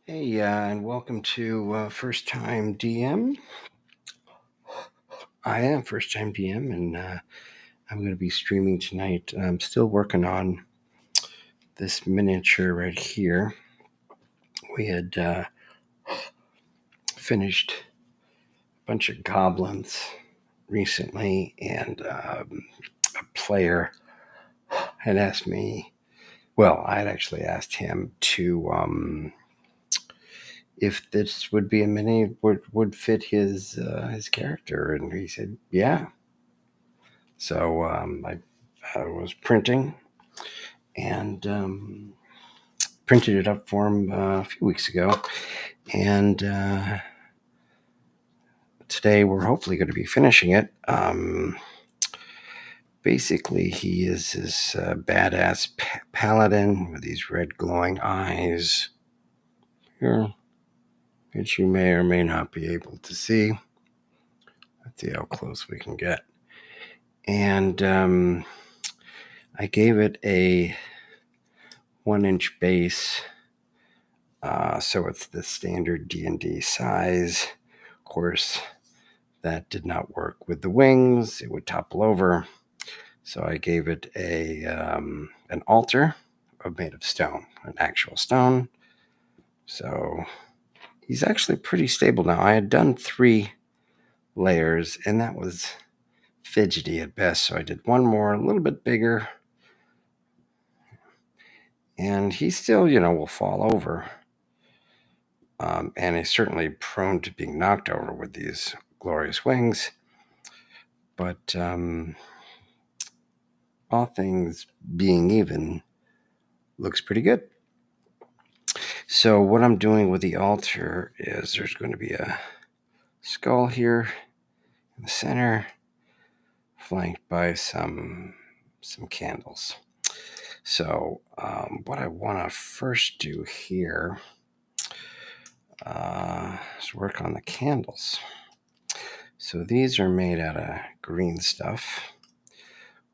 Hey, and welcome to First Time DM. I am First Time DM, and I'm going to be streaming tonight. I'm still working on this miniature right here. We had finished a bunch of goblins recently, and a player had asked me, well, I had actually asked him to, if this would be a mini would fit his character, and he said, yeah. So I was printing and printed it up for him a few weeks ago. And today we're hopefully going to be finishing it. Basically, he is this badass paladin with these red glowing eyes here, which you may or may not be able to see. Let's see how close we can get. And I gave it a 1-inch base. So it's the standard D&D size. Of course, that did not work with the wings. It would topple over. So I gave it an altar made of stone, an actual stone. So he's actually pretty stable now. I had done 3 layers, and that was fidgety at best. So I did one more, a little bit bigger. And he still, will fall over. And he's certainly prone to being knocked over with these glorious wings. But all things being even, looks pretty good. So what I'm doing with the altar is there's going to be a skull here in the center, flanked by some candles. So what I want to first do here is work on the candles. So these are made out of green stuff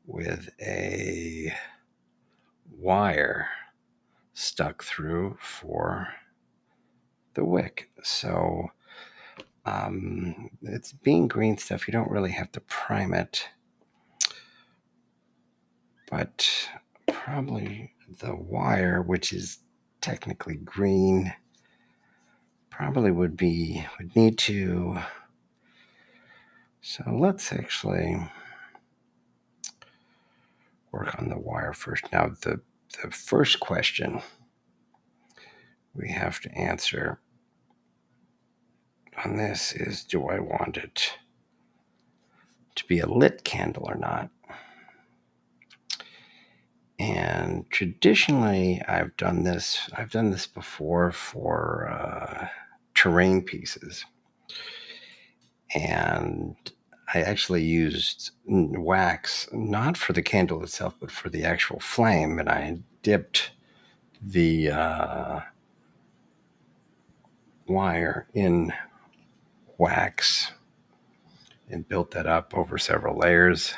with a wire stuck through for the wick. So it's being green stuff, you don't really have to prime it, but probably the wire, which is technically green, probably would need to. So let's actually work on the wire first. Now the first question we have to answer on this is, do I want it to be a lit candle or not? And traditionally, I've done this before for terrain pieces. And I actually used wax, not for the candle itself, but for the actual flame. And I dipped the wire in wax and built that up over several layers.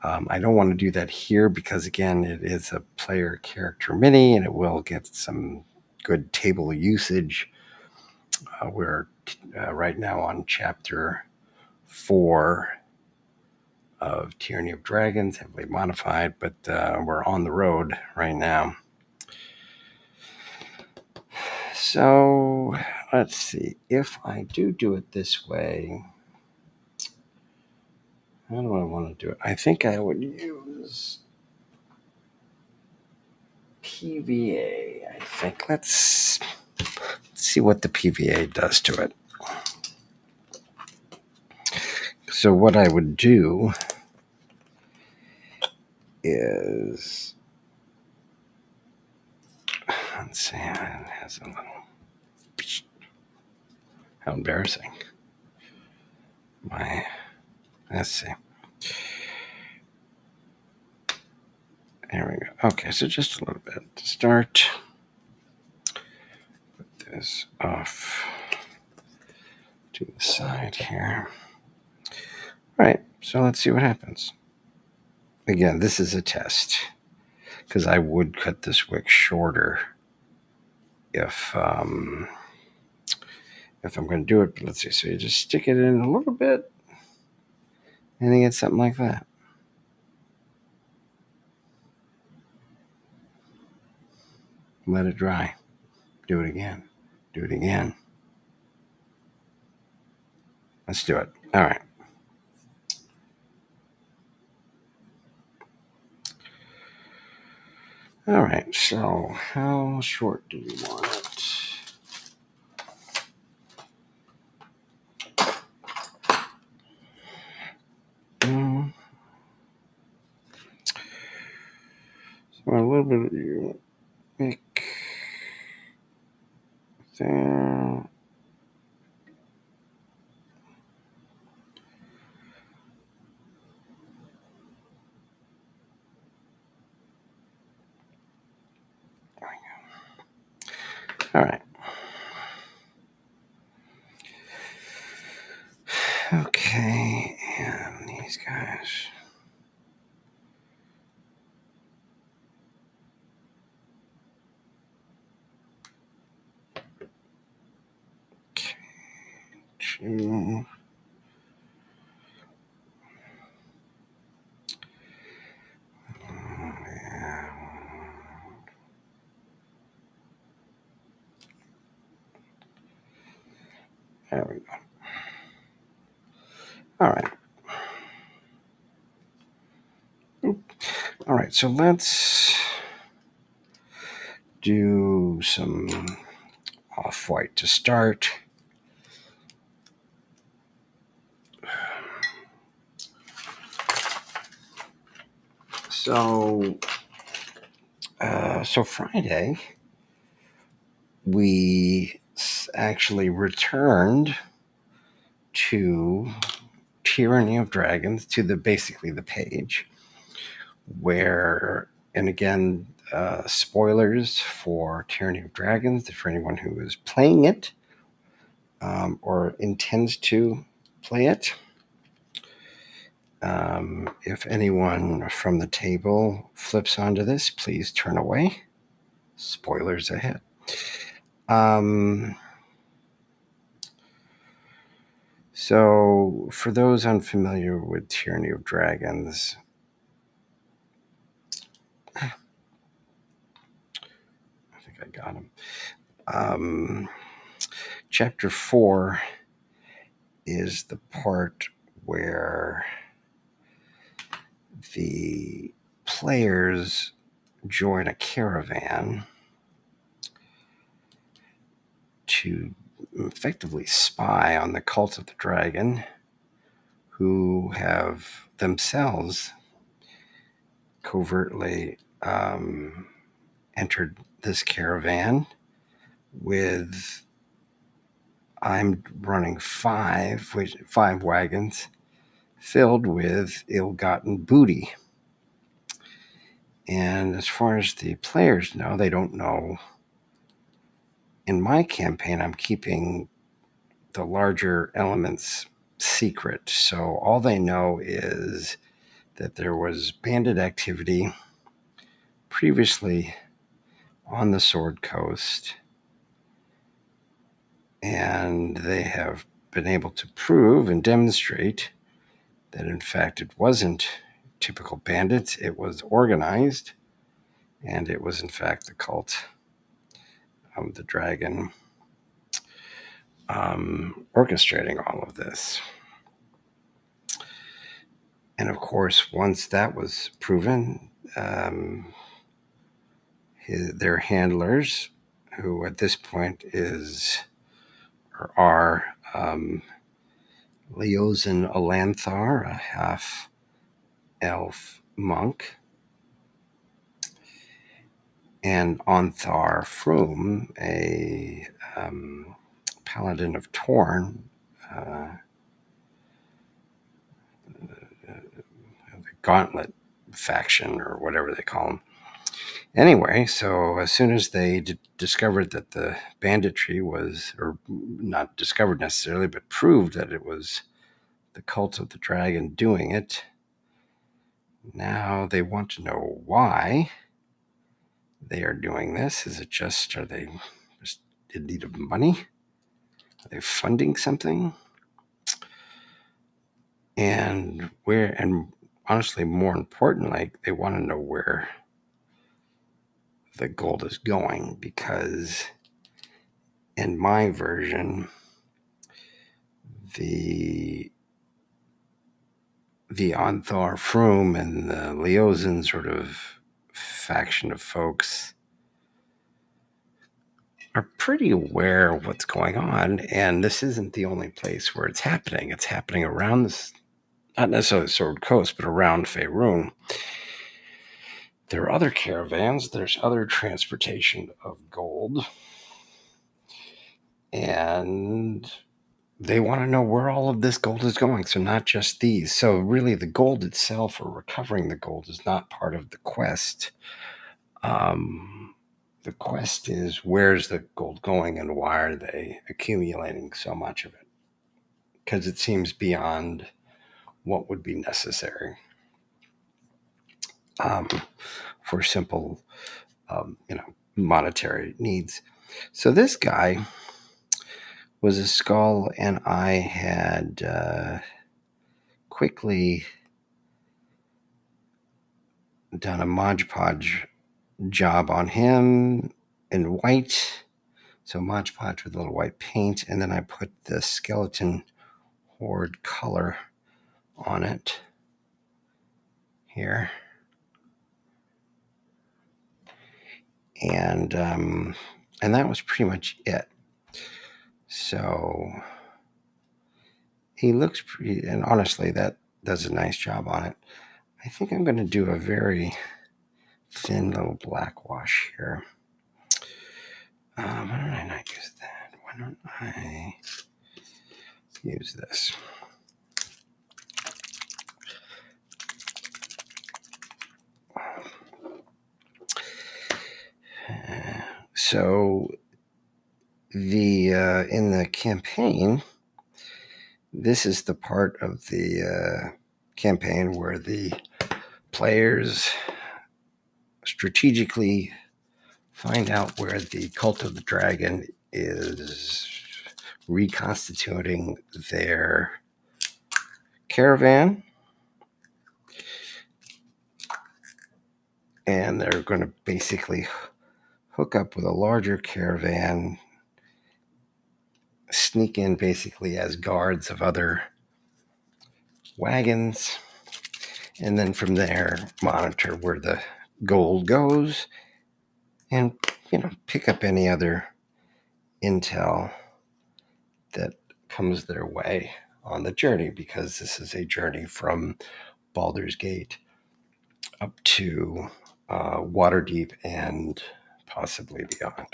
I don't want to do that here because, again, it is a player character mini and it will get some good table usage. We're right now on chapter 4 of Tyranny of Dragons, heavily modified, but we're on the road right now. So let's see. If I do it this way, how do I want to do it? I think I would use PVA. I think let's see what the PVA does to it. So what I would do is, let's see, it has a little, how embarrassing. Let's see. There we go. Okay, so just a little bit to start. Put this off to the side here. All right, so let's see what happens. Again, this is a test because I would cut this wick shorter if I'm going to do it. But let's see. So you just stick it in a little bit, and you get something like that. Let it dry. Do it again. Do it again. Let's do it. All right. All right. So how short do you want it? So a little bit. You make there. All right. Okay, and these guys. Okay, two. There we go. All right. All right, so let's do some off-white to start. So Friday, we actually returned to Tyranny of Dragons, to basically the page where, and again, spoilers for Tyranny of Dragons for anyone who is playing it or intends to play it. If anyone from the table flips onto this, please turn away. Spoilers ahead. So, for those unfamiliar with Tyranny of Dragons, I think I got him. Chapter 4 is the part where the players join a caravan to effectively spy on the cult of the dragon, who have themselves covertly entered this caravan with, I'm running five wagons filled with ill-gotten booty. And as far as the players know, they don't know. In my campaign, I'm keeping the larger elements secret. So all they know is that there was bandit activity previously on the Sword Coast, and they have been able to prove and demonstrate that in fact it wasn't typical bandits, it was organized, and it was in fact the cult of the dragon orchestrating all of this. And of course, once that was proven, their handlers, who at this point are Leosin Alanthar, a half-elf monk, and Onthar Froom, a paladin of Torn, the Gauntlet faction, or whatever they call them. Anyway, so as soon as they discovered that the banditry was, or not discovered necessarily, but proved that it was the cult of the dragon doing it, now they want to know why they are doing this. Is it just, are they in need of money? Are they funding something? And honestly, more importantly, they want to know where the gold is going, because in my version, the Onthar Froome and the Leosin sort of faction of folks are pretty aware of what's going on, and this isn't the only place where it's happening. It's happening around this, not necessarily the Sword Coast, but around Faerun. There are other caravans, there's other transportation of gold, and they want to know where all of this gold is going. So not just these. So really the gold itself, or recovering the gold, is not part of the quest. The quest is, where's the gold going and why are they accumulating so much of it? Because it seems beyond what would be necessary for simple, monetary needs. So this guy was a skull, and I had quickly done a Mod Podge job on him in white. So Mod Podge with a little white paint, and then I put the skeleton horde color on it here. And that was pretty much it. So he looks pretty, and honestly, that does a nice job on it. I think I'm going to do a very thin little black wash here. Why don't I not use that? Why don't I use this? So the in the campaign, this is the part of the campaign where the players strategically find out where the Cult of the Dragon is reconstituting their caravan, and they're going to basically hook up with a larger caravan, sneak in basically as guards of other wagons, and then from there monitor where the gold goes, and pick up any other intel that comes their way on the journey, because this is a journey from Baldur's Gate up to Waterdeep and possibly beyond.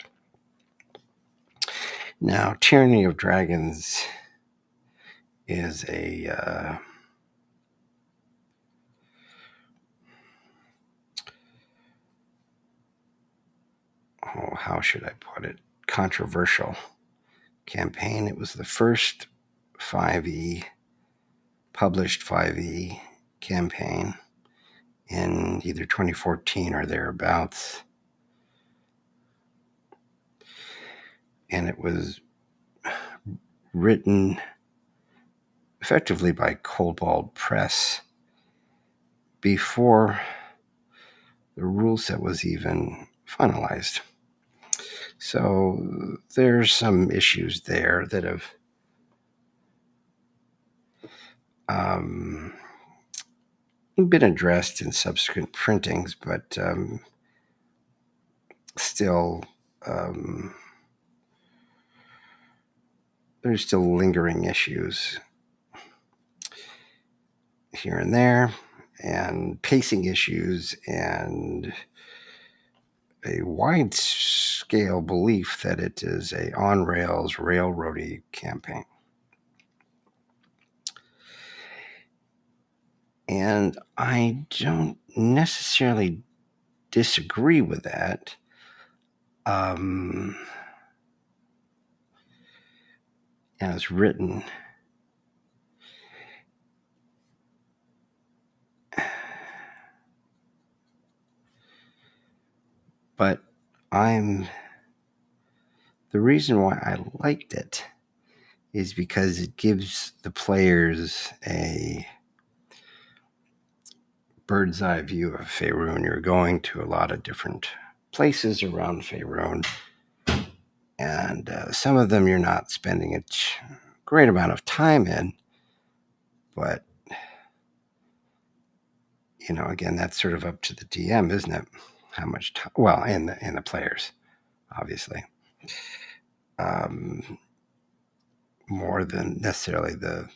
Now, Tyranny of Dragons is a how should I put it? Controversial campaign. It was the first 5e, published 5e campaign in either 2014 or thereabouts. And it was written effectively by Kobold Press before the rule set was even finalized. So there's some issues there that have been addressed in subsequent printings, but still there's still lingering issues here and there, and pacing issues, and a wide-scale belief that it is a on-rails, railroady campaign. And I don't necessarily disagree with that. As written, but the reason why I liked it is because it gives the players a bird's eye view of Faerun. You're going to a lot of different places around Faerun, and some of them you're not spending a great amount of time in, but again, that's sort of up to the DM, isn't it? How much time? Well, and the players, obviously, more than necessarily the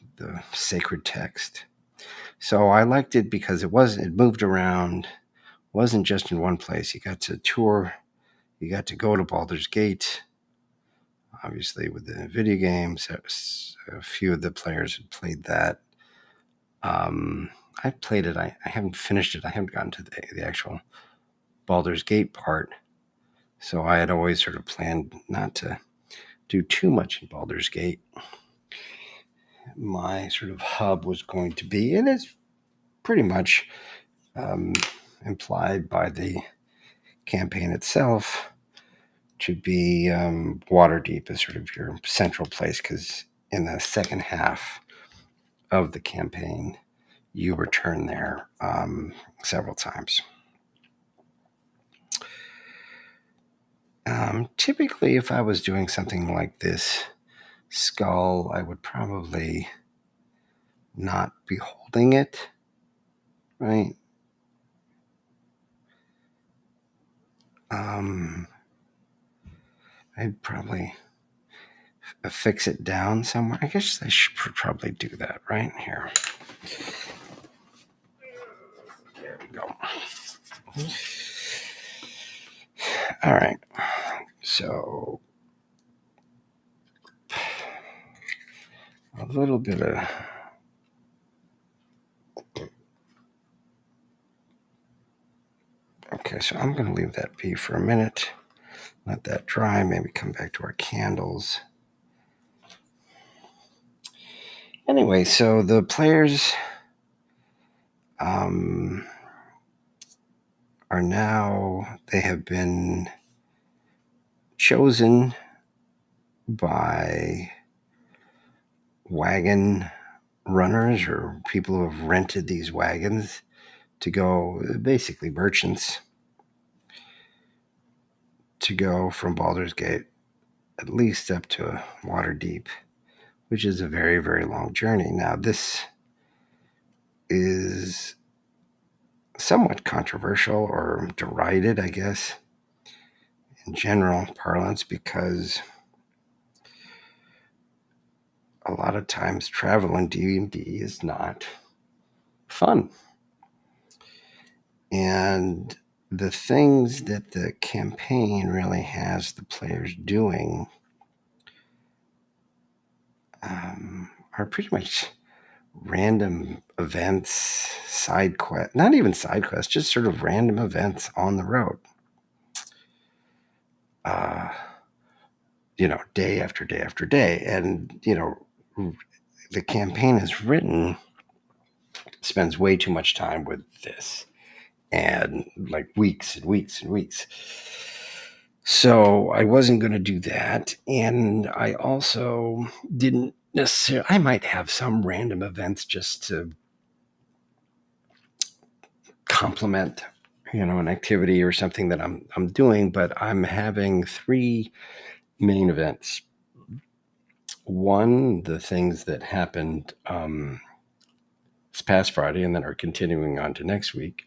sacred text. So I liked it because it moved around, wasn't just in one place. You got to tour, you got to go to Baldur's Gate. Obviously, with the video games, a few of the players had played that. I played it. I haven't finished it. I haven't gotten to the actual Baldur's Gate part. So I had always sort of planned not to do too much in Baldur's Gate. My sort of hub was going to be, and it's pretty much implied by the campaign itself, to be Waterdeep as sort of your central place, because in the second half of the campaign, you return there several times. Typically, if I was doing something like this skull, I would probably not be holding it, right? I'd probably affix it down somewhere. I guess I should probably do that right here. There we go. All right. So a little bit of okay, so I'm going to leave that be for a minute. Let that dry. Maybe come back to our candles. Anyway, so the players are now, they have been chosen by wagon runners or people who have rented these wagons to go, basically merchants, to go from Baldur's Gate at least up to Waterdeep, which is a very, very long journey. Now, this is somewhat controversial or derided, I guess, in general parlance, because a lot of times travel in D&D is not fun. And the things that the campaign really has the players doing are pretty much random events, side quest, not even side quests, just sort of random events on the road. Day after day after day. And, the campaign is written, spends way too much time with this, and like weeks and weeks and weeks. So I wasn't going to do that. And I also didn't necessarily, I might have some random events just to complement, an activity or something that I'm doing, but I'm having 3 main events. One, the things that happened this past Friday and then are continuing on to next week,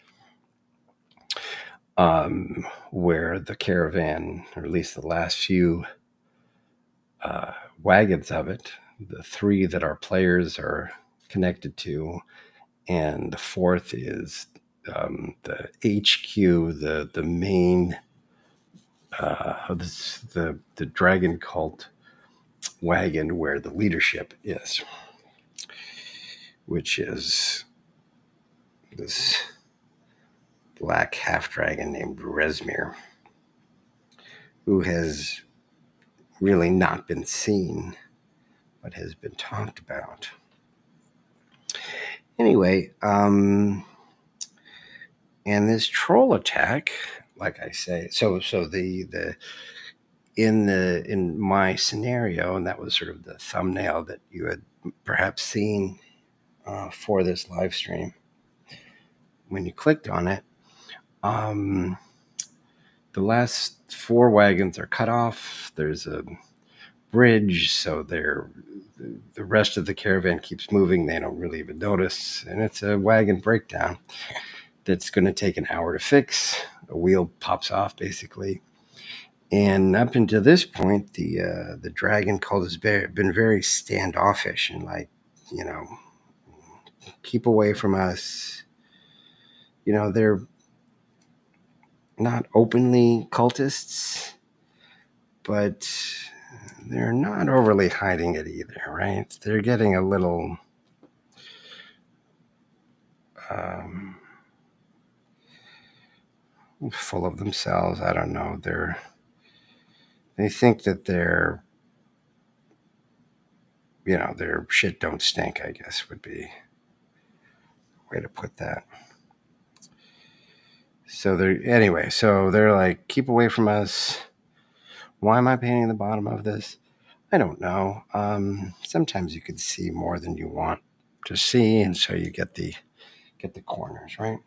where the caravan, or at least the last few wagons of it, the 3 that our players are connected to, and the 4th is the HQ, the main, the dragon cult wagon where the leadership is, which is this black half dragon named Resmir, who has really not been seen, but has been talked about. Anyway, and this troll attack, like I say, so the in my scenario, and that was sort of the thumbnail that you had perhaps seen for this live stream. When you clicked on it, the last 4 wagons are cut off. There's a bridge, so the rest of the caravan keeps moving. They don't really even notice, and it's a wagon breakdown that's going to take an hour to fix. A wheel pops off, basically. And up until this point, the dragon cult has been very standoffish and like, keep away from us. They're not openly cultists, but they're not overly hiding it either, right? They're getting a little full of themselves. I don't know. They think that their shit don't stink, I guess would be a way to put that. So they're like, keep away from us. Why am I painting the bottom of this? I don't know. Sometimes you could see more than you want to see, and so you get the corners, right?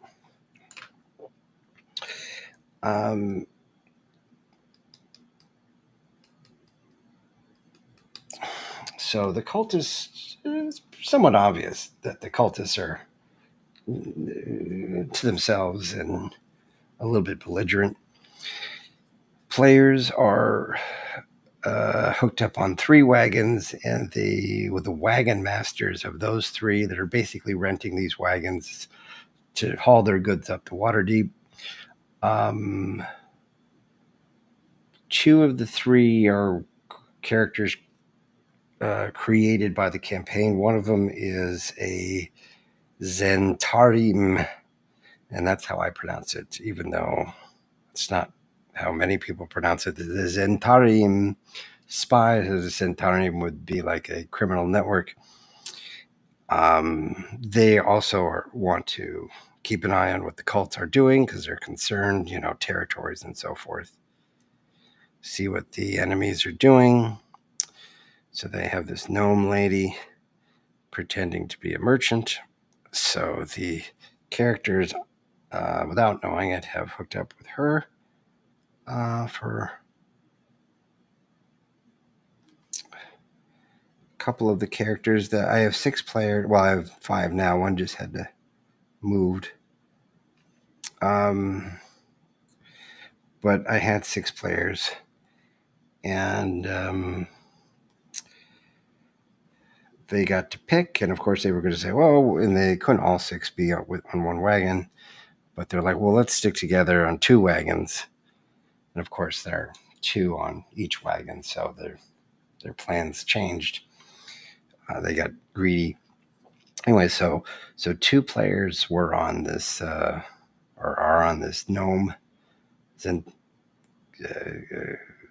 So the cultists, it's somewhat obvious that the cultists are to themselves and a little bit belligerent. Players are hooked up on 3 wagons, and with the wagon masters of those 3 that are basically renting these wagons to haul their goods up the Waterdeep. 2 of the 3 are characters created by the campaign. One of them is a Zentarim, and that's how I pronounce it, even though it's not how many people pronounce it. The Zentarim spies, as a Zentarim would be like a criminal network. They also want to keep an eye on what the cults are doing because they're concerned, territories and so forth. See what the enemies are doing. So they have this gnome lady pretending to be a merchant. So the characters, without knowing it, have hooked up with her for a couple of the characters. That I have 6 players. Well, I have 5 now. One just had to moved. But I had 6 players, and they got to pick, and of course they were going to say, well, and they couldn't all 6 be on one wagon, but they're like, well, let's stick together on 2 wagons, and of course there are 2 on each wagon, so their plans changed. They got greedy. Anyway, so 2 players were on this, or are on this gnome,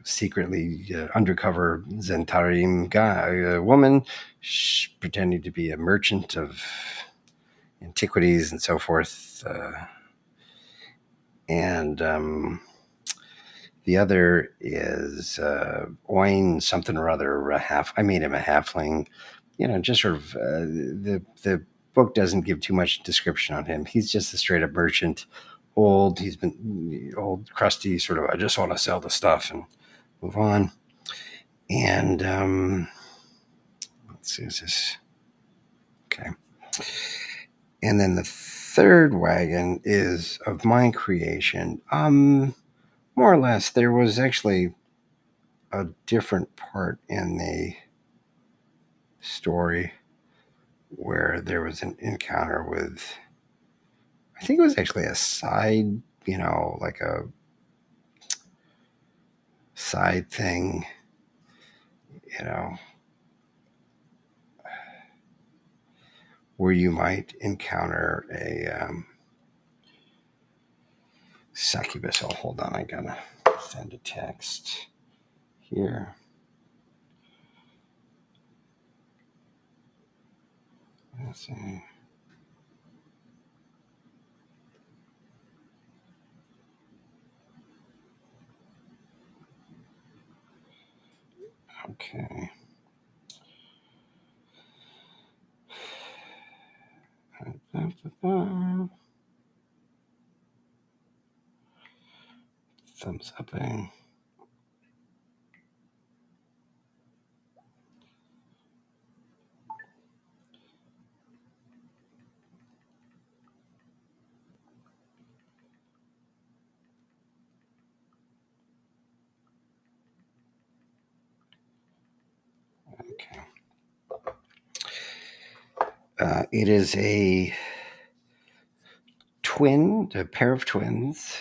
secretly undercover Zentarim guy, woman, pretending to be a merchant of antiquities and so forth. And the other is Oin something or other, I made him a halfling. Just sort of the book doesn't give too much description on him. He's just a straight up merchant. He's been old, crusty, sort of, I just want to sell the stuff and move on. And let's see, is this okay? And then the 3rd wagon is of my creation. More or less, there was actually a different part in the story where there was an encounter with, I think it was actually a side, like a side thing, where you might encounter a succubus. Oh, hold on, I gotta send a text here. Let's see. Thumbs up. Okay. It is a pair of twins,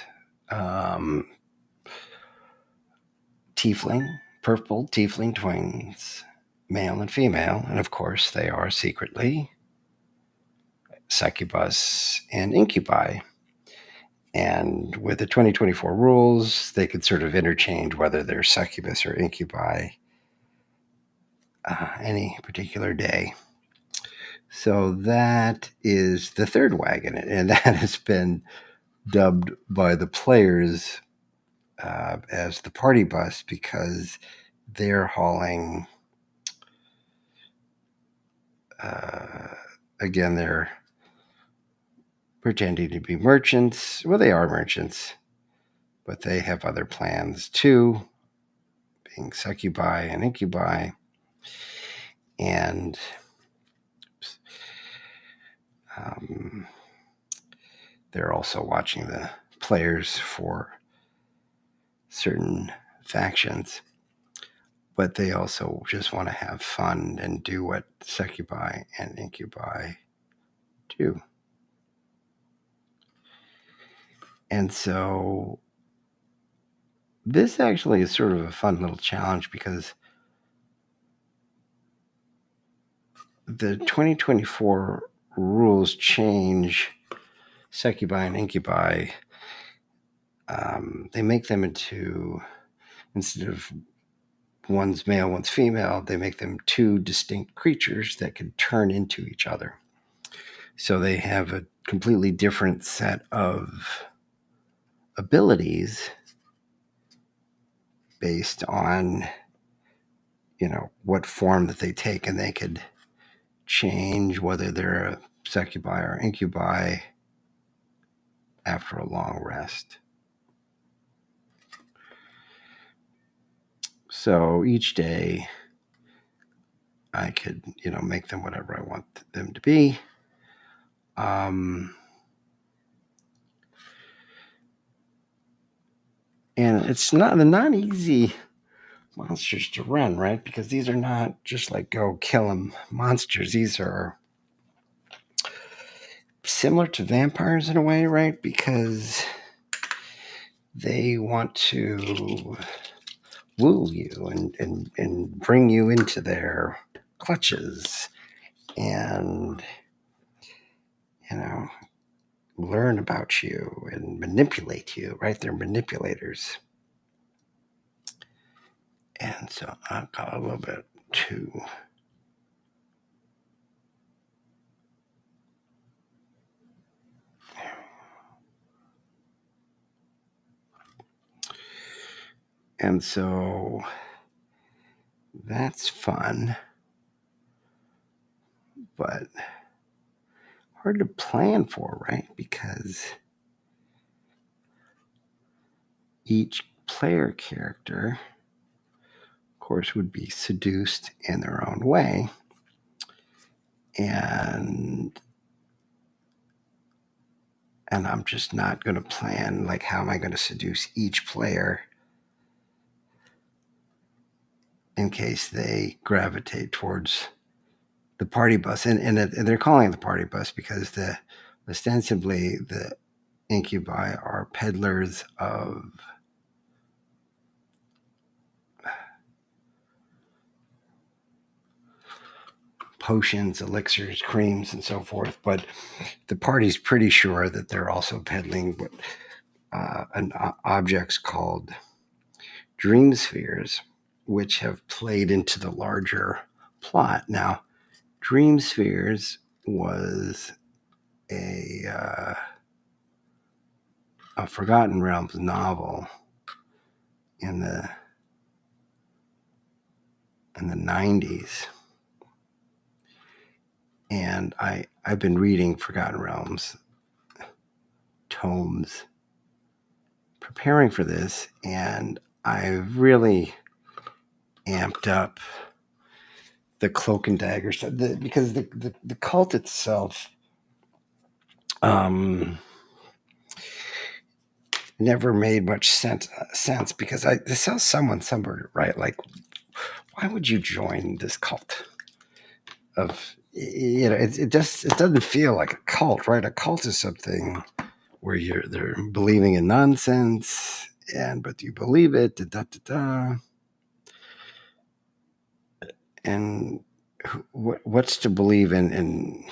purple tiefling twins, male and female, and of course they are secretly succubus and incubi. And with the 2024 rules, they could sort of interchange whether they're succubus or incubi any particular day. So that is the third wagon, and that has been dubbed by the players as the party bus because they're hauling. Again, they're pretending to be merchants. Well, they are merchants, but they have other plans too, being succubi and incubi. And they're also watching the players for certain factions. But they also just want to have fun and do what succubi and incubi do. And so this actually is sort of a fun little challenge because the 2024 rules change succubi and incubi. They make them into, instead of one's male, one's female, they make them two distinct creatures that can turn into each other. So they have a completely different set of abilities based on, what form that they take, and they could change whether they're a succubi or incubi after a long rest. So each day I could, make them whatever I want them to be. And it's not easy monsters to run, right? Because these are not just like go kill them monsters. These are similar to vampires in a way, right? Because they want to woo you and bring you into their clutches and, learn about you and manipulate you, right? They're manipulators. And so I've got a little bit too. And so that's fun, but hard to plan for, right? Because each player character, of course, would be seduced in their own way. And I'm just not going to plan, like, how am I going to seduce each player in case they gravitate towards the party bus. And they're calling it the party bus because ostensibly the incubi are peddlers of potions, elixirs, creams, and so forth. But the party's pretty sure that they're also peddling objects called dream spheres, which have played into the larger plot. Now, dream spheres was a Forgotten Realms novel in the 90s, And I've been reading Forgotten Realms tomes preparing for this, and I've really amped up the cloak and dagger stuff because the cult itself never made much sense because I saw someone somewhere, right, like, why would you join this cult of, it doesn't feel like a cult, right? A cult is something where they're believing in nonsense, but you believe it, and what's to believe in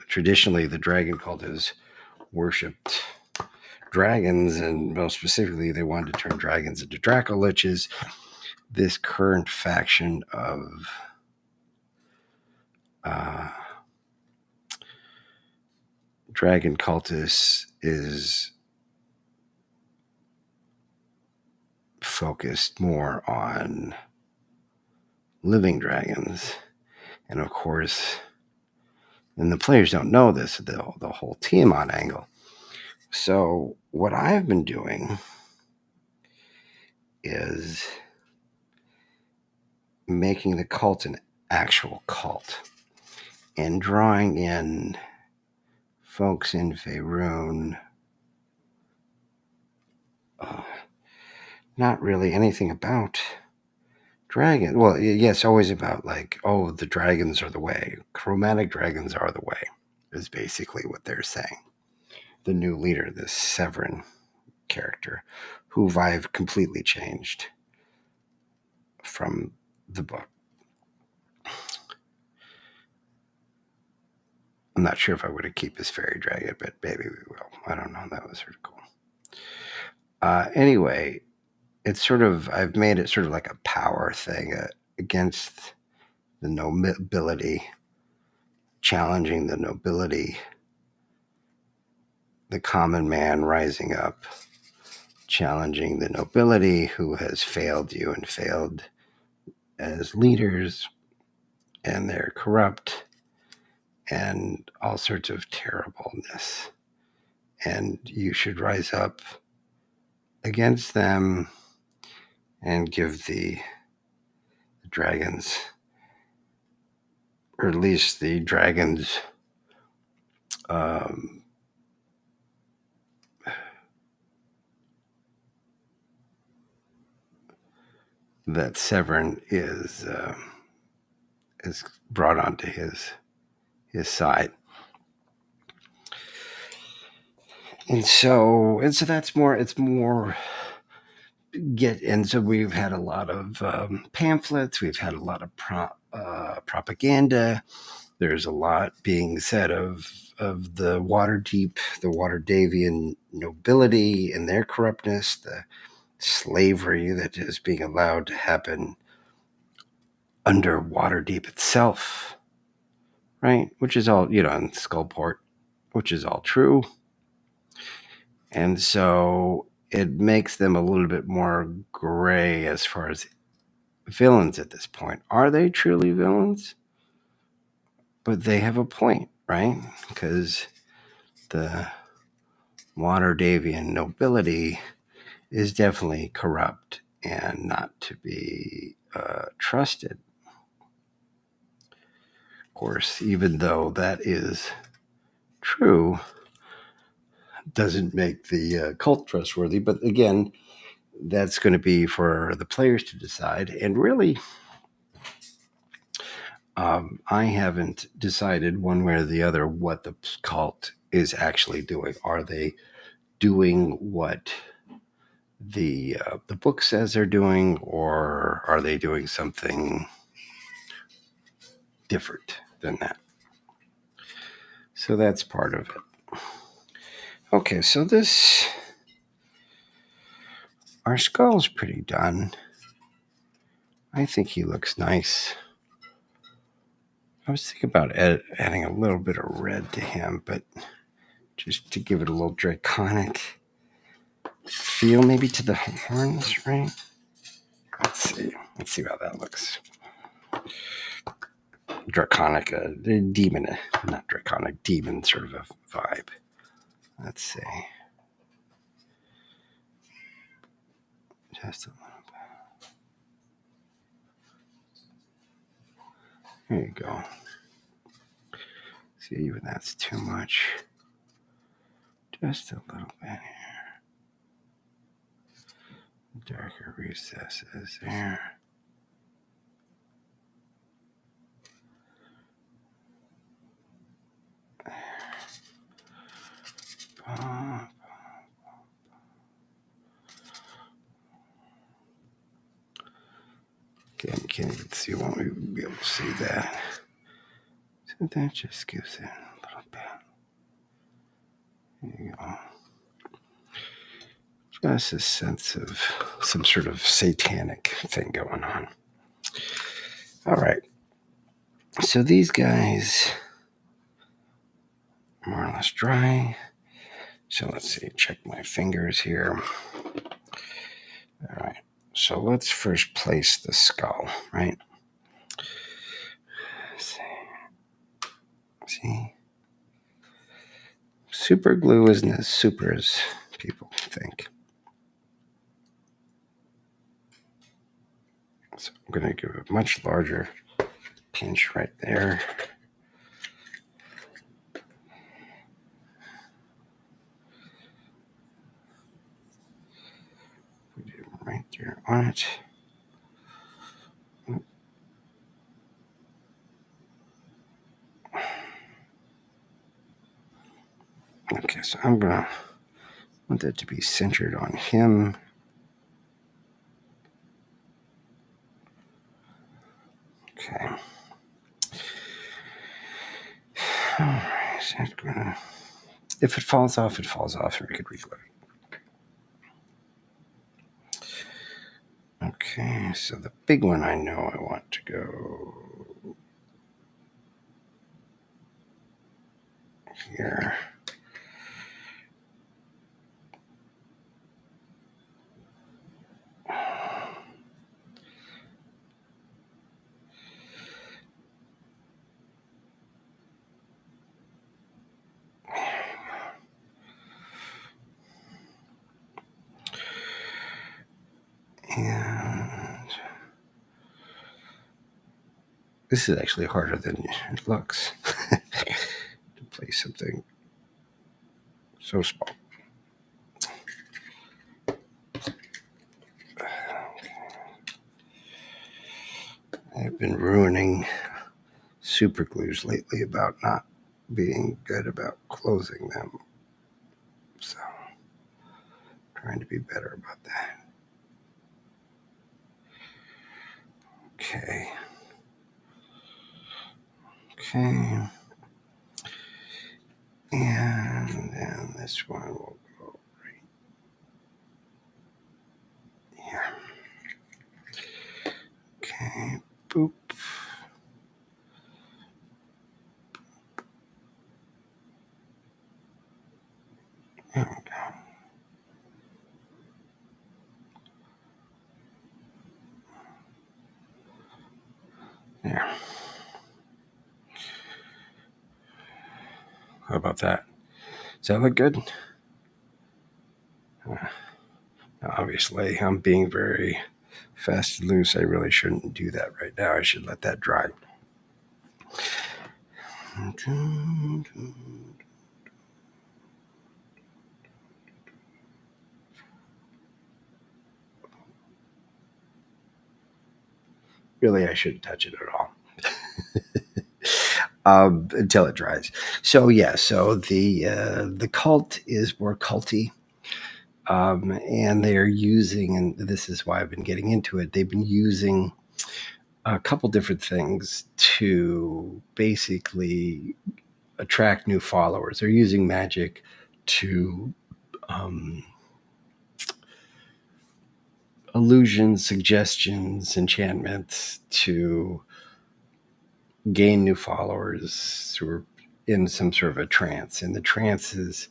traditionally the dragon cult is worshipped dragons, and most specifically they wanted to turn dragons into Dracoliches. This current faction of dragon cultists is focused more on living dragons, and of course, and the players don't know this, the whole Tiamat angle. So what I've been doing is making the cult an actual cult and drawing in folks in Faerun, not really anything about dragons. Well, yes, always about like, oh, the dragons are the way. Chromatic dragons are the way, is basically what they're saying. The new leader, this Severin character, who I've completely changed from the book. I'm not sure if I would have keep his fairy dragon, but maybe we will. I don't know. That was sort of cool. Anyway, I've made it sort of like a power thing against the nobility, challenging the nobility, the common man rising up, challenging the nobility who has failed you and failed as leaders, and they're corrupt and all sorts of terribleness. And you should rise up against them and give the dragons, or at least the dragons, that Severin is brought onto his side. And so that's more, it's more and so we've had a lot of pamphlets, we've had a lot of propaganda. There's a lot being said of the Waterdavian nobility and their corruptness, the slavery that is being allowed to happen under Waterdeep itself, right? Which is all, in Skullport, which is all true. And so it makes them a little bit more gray as far as villains at this point. Are they truly villains? But they have a point, right? Because the Waterdavian nobility is definitely corrupt and not to be trusted. Of course, even though that is true, doesn't make the cult trustworthy. But again, that's going to be for the players to decide. And really, I haven't decided one way or the other what the cult is actually doing. Are they doing what the book says they're doing, or are they doing something different than that? So that's part of it. Okay, so our skull's pretty done. I think he looks nice. I was thinking about adding a little bit of red to him, but just to give it a little draconic feel, maybe to the horns, right? Let's see how that looks. draconic, demon, not draconic, demon sort of a vibe. Let's see. Just a little bit. There you go. See, even that's too much. Just a little bit here. Darker recesses there. Can't even see, won't even be able to see that. So that just gives it a little bit. There you go. Just a sense of some sort of satanic thing going on. All right. So these guys are more or less dry. So let's see, check my fingers here. All right. So let's first place the skull, right? Let's see. Super glue isn't as super as people think. So I'm going to give it a much larger pinch right there. Put it right there on it. Okay, so I'm going to want that to be centered on him. Okay. All right, so I'm gonna, if it falls off, it falls off, and we could reglue it. Okay, so the big one I know I want to go here. And this is actually harder than it looks to place something so small. I've been ruining super glues lately about not being good about closing them. So, trying to be better about that. Okay. And then this one will go right here. Okay, boop. There we go. There. How about that? Does that look good? Obviously, I'm being very fast and loose. I really shouldn't do that right now. I should let that dry. Really, I shouldn't touch it at all. Until it dries. So the cult is more culty. And they're using, and this is why I've been getting into it, they've been using a couple different things to basically attract new followers. They're using magic to illusions, suggestions, enchantments to gain new followers who are in some sort of a trance. And the trance is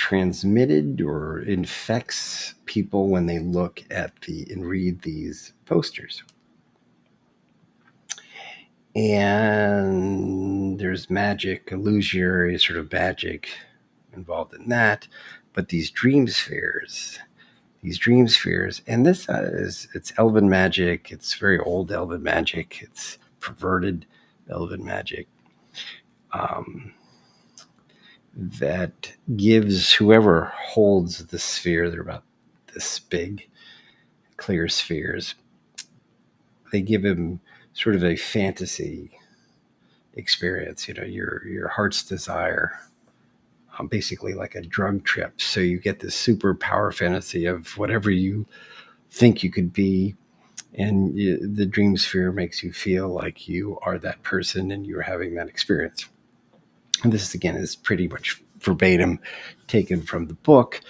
transmitted or infects people when they look at and read these posters. And there's magic, illusory sort of magic involved in that. But these dream spheres, and this it's elven magic. It's very old elven magic. It's perverted elven magic. That gives whoever holds the sphere, they're about this big, clear spheres, they give him sort of a fantasy experience, your heart's desire, basically like a drug trip. So you get this super power fantasy of whatever you think you could be, and the dream sphere makes you feel like you are that person and you're having that experience. And this, again, is pretty much verbatim taken from the book.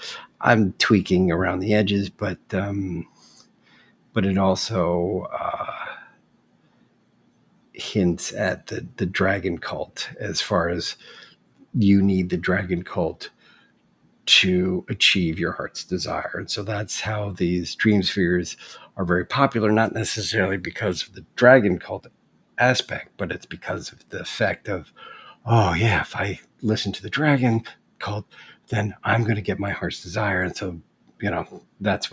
I'm tweaking around the edges, but it also hints at the dragon cult, as far as you need the dragon cult to achieve your heart's desire. And so that's how these dream spheres are very popular, not necessarily because of the dragon cult aspect, but it's because of the effect of, oh yeah, if I listen to the dragon cult, then I'm going to get my heart's desire. And so, that's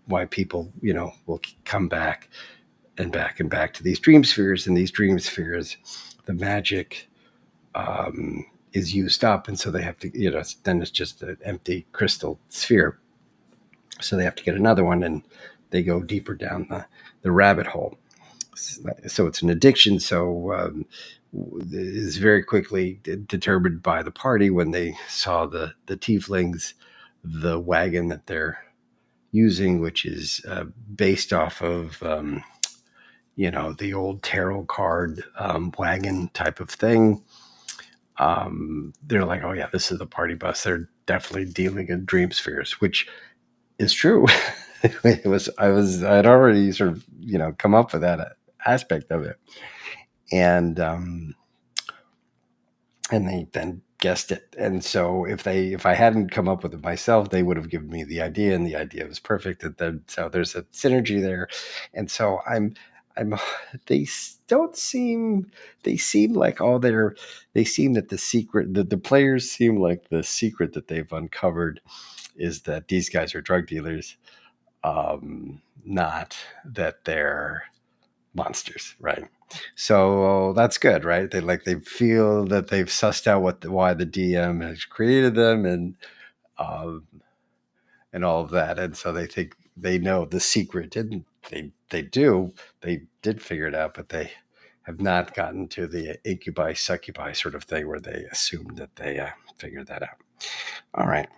why people, will come back and back and back to these dream spheres. And these dream spheres, the magic is used up. And so they have to, then it's just an empty crystal sphere. So they have to get another one, and they go deeper down the rabbit hole. So it's an addiction. So is very quickly determined by the party when they saw the tieflings, the wagon that they're using, which is based off of the old tarot card wagon type of thing. They're like, oh yeah, this is the party bus. They're definitely dealing in dream spheres, which is true. I'd already sort of come up with that aspect of it, and they then guessed it. And so if I hadn't come up with it myself, they would have given me the idea, and the idea was perfect. And then so there's a synergy there, and so I'm they don't seem they seem like they seem that the secret, the players seem like the secret that they've uncovered is that these guys are drug dealers, not that they're monsters, right? So that's good, right? They feel that they've sussed out why the DM has created them, um, and all of that, and so they think they know the secret, and they did figure it out, but they have not gotten to the incubi succubi sort of thing where they assumed that they figured that out. All right.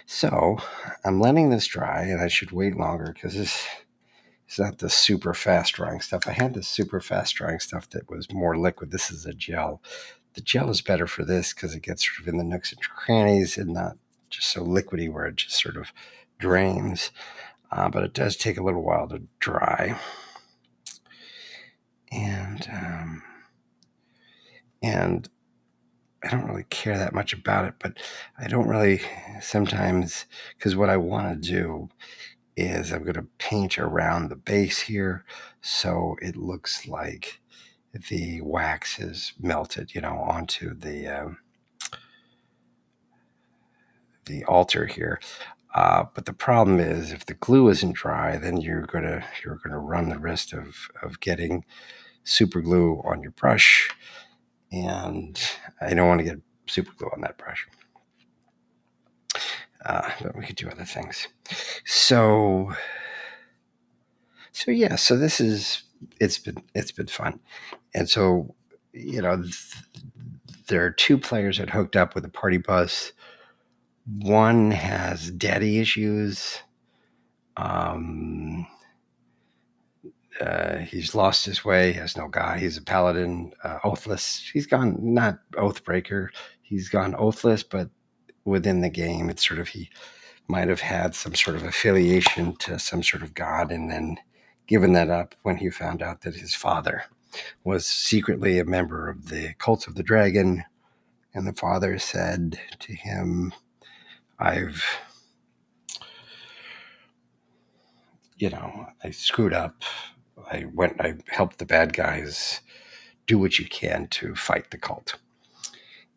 So I'm letting this dry, and I should wait longer because it's not the super fast drying stuff. I had the super fast drying stuff that was more liquid. This is a gel. The gel is better for this because it gets sort of in the nooks and crannies and not just so liquidy where it just sort of drains. But it does take a little while to dry. And I don't really care that much about it, but I don't really sometimes, because what I want to do is I'm going to paint around the base here so it looks like the wax is melted, onto the altar here. But the problem is, if the glue isn't dry, then you're gonna run the risk of getting super glue on your brush, and I don't want to get super glue on that brush. But we could do other things. So yeah. So this is it's been fun, and so there are two players that hooked up with a party bus. One has daddy issues. He's lost his way. He has no guy. He's a paladin, oathless. He's gone, not oathbreaker. He's gone oathless, but within the game, it's sort of, he might have had some sort of affiliation to some sort of god, and then given that up when he found out that his father was secretly a member of the cult of the dragon. And the father said to him, I've, I screwed up. I helped the bad guys do what you can to fight the cult.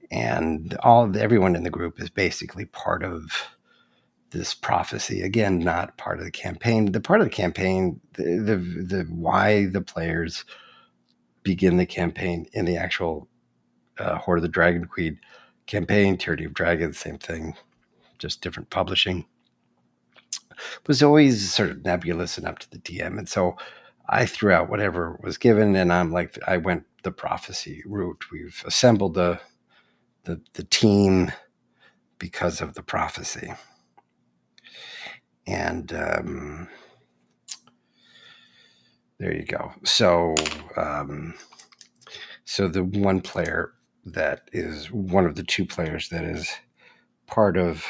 And everyone in the group is basically part of this prophecy. Again, not part of the campaign. The part of the campaign, the why the players begin the campaign in the actual Horde of the Dragon Queen campaign, Tyranny of Dragons, same thing, just different publishing, was always sort of nebulous and up to the DM. And so I threw out whatever was given, and I went the prophecy route. We've assembled the team because of the prophecy. And there you go. So the one player that is one of the two players that is part of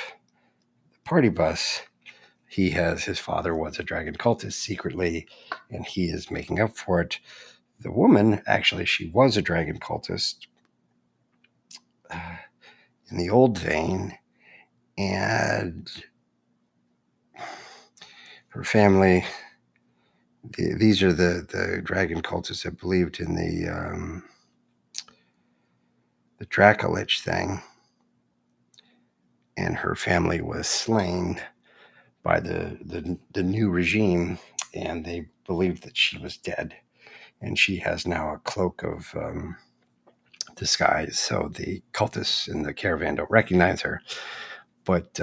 the party bus, his father was a dragon cultist secretly, and he is making up for it. The woman, actually, she was a dragon cultist in the old vein, and her family, these are the dragon cultists that believed in the Dracolich thing, and her family was slain by the new regime, and they believed that she was dead, and she has now a cloak of disguise, so the cultists in the caravan don't recognize her. But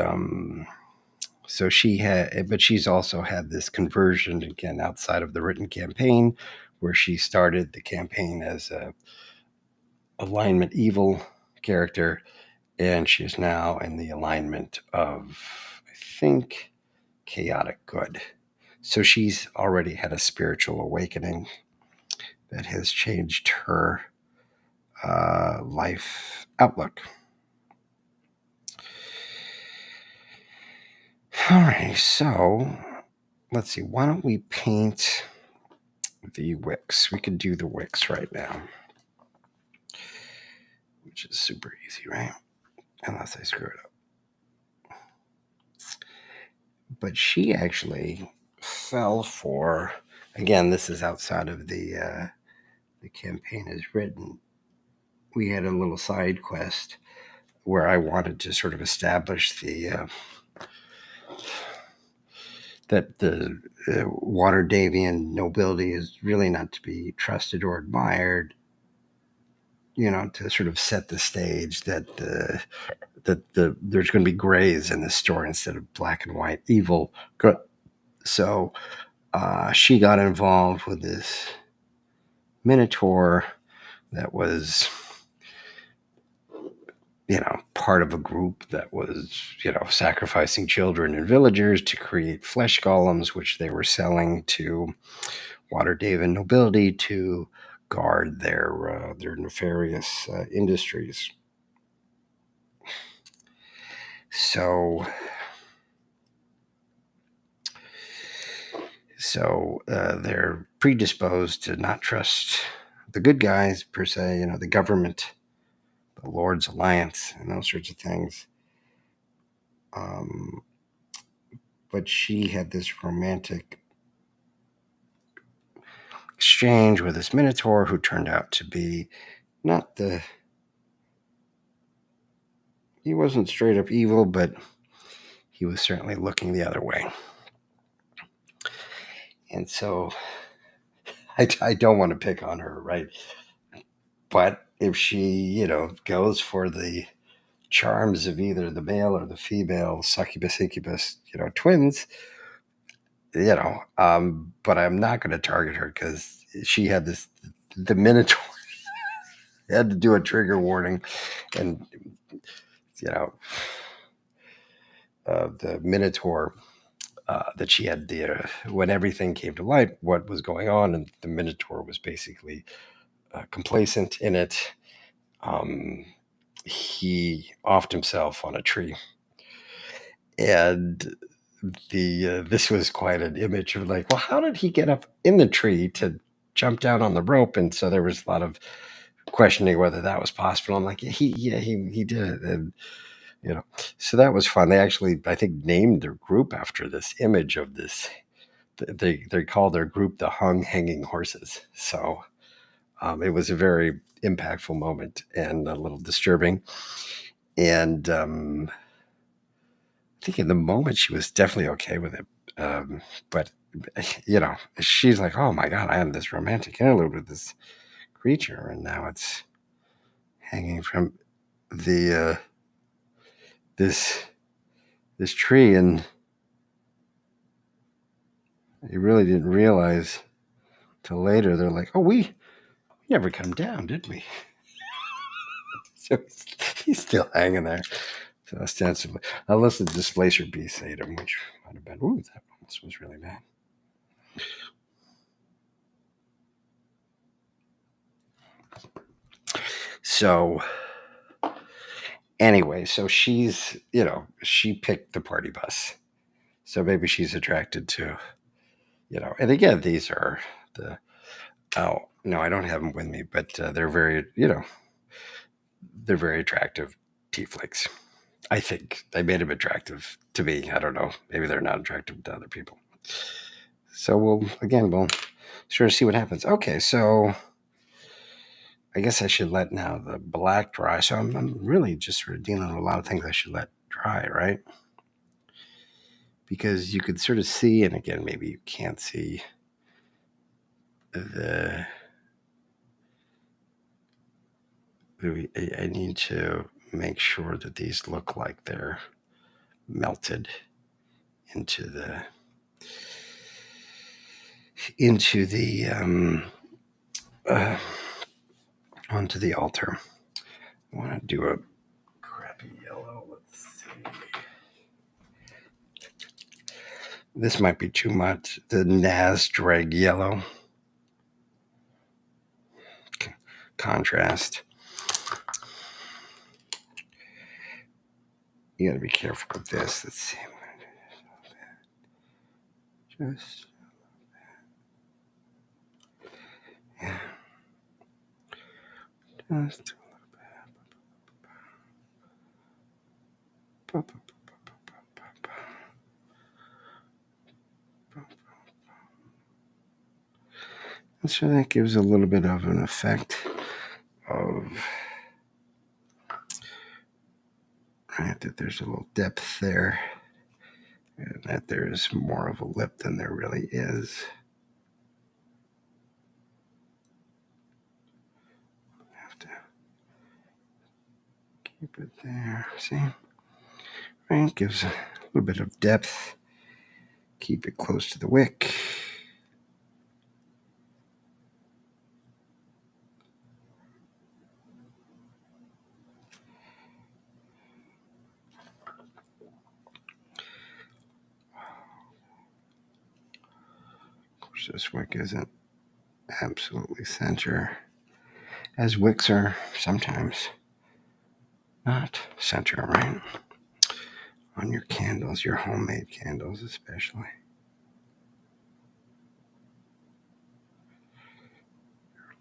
so she's also had this conversion again outside of the written campaign, where she started the campaign as a alignment evil character, and she is now in the alignment of, I think, chaotic good. So she's already had a spiritual awakening that has changed her life outlook. All right, so let's see. Why don't we paint the wicks? We could do the wicks right now, which is super easy, right? Unless I screw it up. But she actually fell for, again, this is outside of the campaign as written. We had a little side quest where I wanted to sort of establish that the Waterdavian nobility is really not to be trusted or admired, to sort of set the stage that there's going to be grays in this story instead of black and white evil. So she got involved with this minotaur that was, part of a group that was, sacrificing children and villagers to create flesh golems, which they were selling to Waterdavian nobility to guard their nefarious industries. So they're predisposed to not trust the good guys per se, the government, the Lord's Alliance, and those sorts of things. But she had this romantic exchange with this minotaur who turned out to be he wasn't straight up evil, but he was certainly looking the other way. And so I don't want to pick on her, right? But if she, goes for the charms of either the male or the female succubus, incubus, twins, but I'm not going to target her because she had the minotaur had to do a trigger warning, and the minotaur that she had when everything came to light, what was going on, and the minotaur was basically complacent in it. He offed himself on a tree, and this was quite an image of like, well, how did he get up in the tree to jump down on the rope? And so there was a lot of questioning whether that was possible. I'm like, he did it. And you know. So that was fun. They actually, I think, named their group after this image of this. They call their group the Hanging Horses. So it was a very impactful moment and a little disturbing. And I think in the moment she was definitely okay with it. But she's like, "Oh my God, I had this romantic interlude with this creature, and now it's hanging from the this this tree," and you really didn't realize till later. They're like, "Oh, we never come down, did we?" So he's still hanging there. So ostensibly, unless the displacer beast ate him, which might have been. Ooh, that was really bad. So anyway, so she picked the party bus. So maybe she's attracted to, and again, these are the, oh, no, I don't have them with me, but they're very attractive tieflings. I think they made them attractive to me. I don't know. Maybe they're not attractive to other people. So we'll sort of see what happens. Okay, so I guess I should let now the black dry. So I'm really just sort of dealing with a lot of things I should let dry, right? Because you could sort of see, and again, maybe you can't see the. I need to make sure that these look like they're melted into the uh, onto the altar. I want to do a crappy yellow. Let's see. This might be too much. The Drag yellow contrast. You got to be careful with this. Let's see. Just yeah. Just so that gives a little bit of an effect of right, that there's a little depth there, and that there's more of a lip than there really is. I have to keep it there. See? Right, gives a little bit of depth. Keep it close to the wick. Of course, this wick isn't absolutely center, as wicks are sometimes not center, right? On your candles, your homemade candles especially.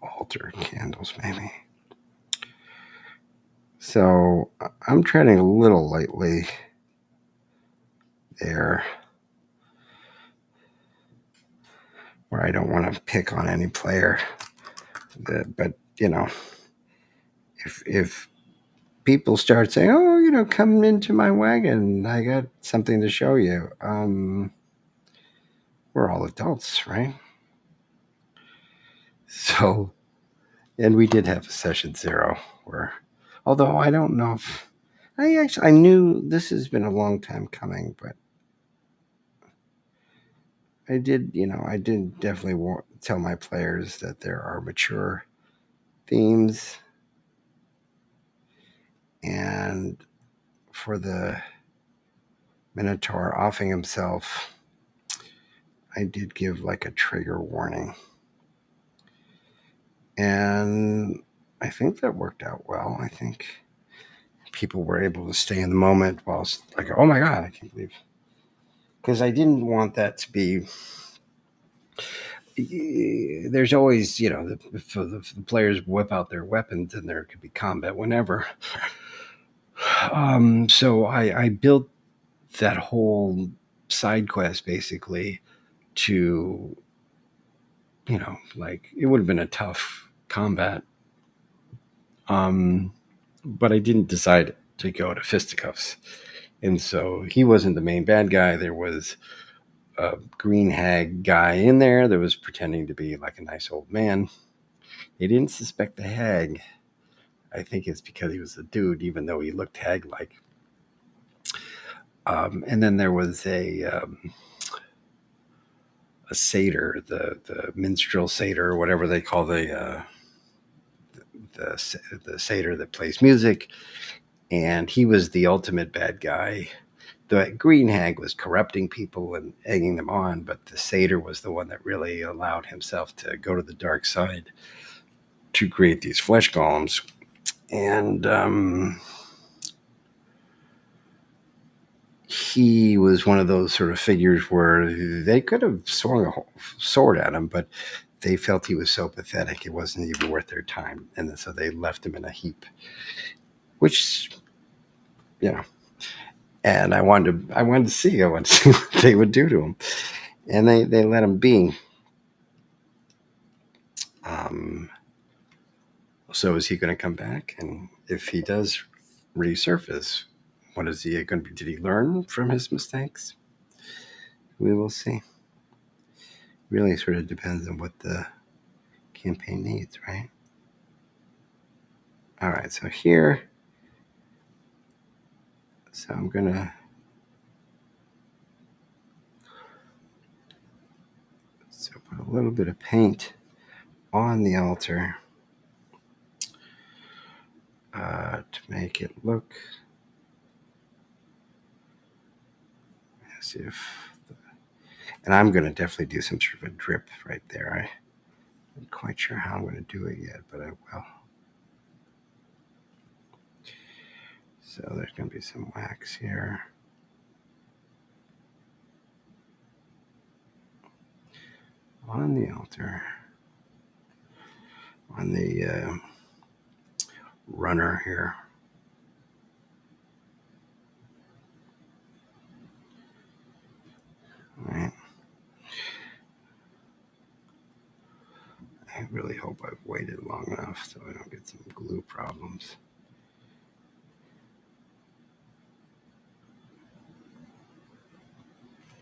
Altar candles, maybe. So I'm treading a little lightly there, where I don't want to pick on any player. But if people start saying, "Oh, come into my wagon, I got something to show you," we're all adults, right? So, and we did have a session 0 where, although I don't know if I knew this has been a long time coming, but I did definitely tell my players that there are mature themes, and for the Minotaur offing himself, I did give like a trigger warning, and I think that worked out well. I think people were able to stay in the moment while like, "Oh my God, I can't believe," because I didn't want that to be. There's always, if the players whip out their weapons, and there could be combat whenever. So I built that whole side quest basically to, like it would have been a tough combat. Um, but I didn't decide to go to fisticuffs. And so he wasn't the main bad guy. There was a green hag guy in there that was pretending to be like a nice old man. They didn't suspect the hag. I think it's because he was a dude, even though he looked hag like. And then there was a satyr, the minstrel satyr, or whatever they call the satyr that plays music, and he was the ultimate bad guy. The green hag was corrupting people and egging them on, but the satyr was the one that really allowed himself to go to the dark side to create these flesh golems. And he was one of those sort of figures where they could have swung a sword at him, but they felt he was so pathetic it wasn't even worth their time, and so they left him in a heap. Which, you know, and I wanted to see what they would do to him, and they let him be. Um, so is he going to come back? And if he does resurface, what is he going to be? Did he learn from his mistakes? We will see. Really, sort of depends on what the campaign needs, right? All right, so here, so I'm gonna put a little bit of paint on the altar to make it look as if, and I'm gonna definitely do some sort of a drip right there. I'm not quite sure how I'm gonna do it yet, but I will. So there's gonna be some wax here. On the altar, on the runner here. All right. I really hope I've waited long enough so I don't get some glue problems.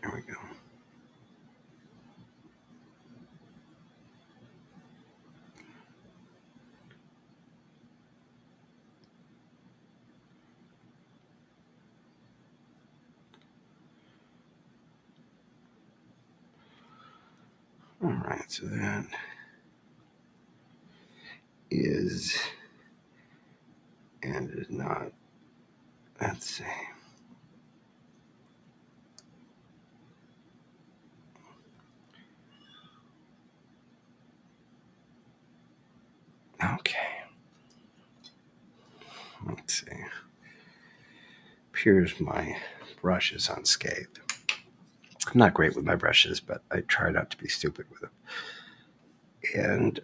There we go. All right, so that is and is not. Let's see. Okay. Let's see. Here's my brushes unscathed. I'm not great with my brushes, but I try not to be stupid with them. And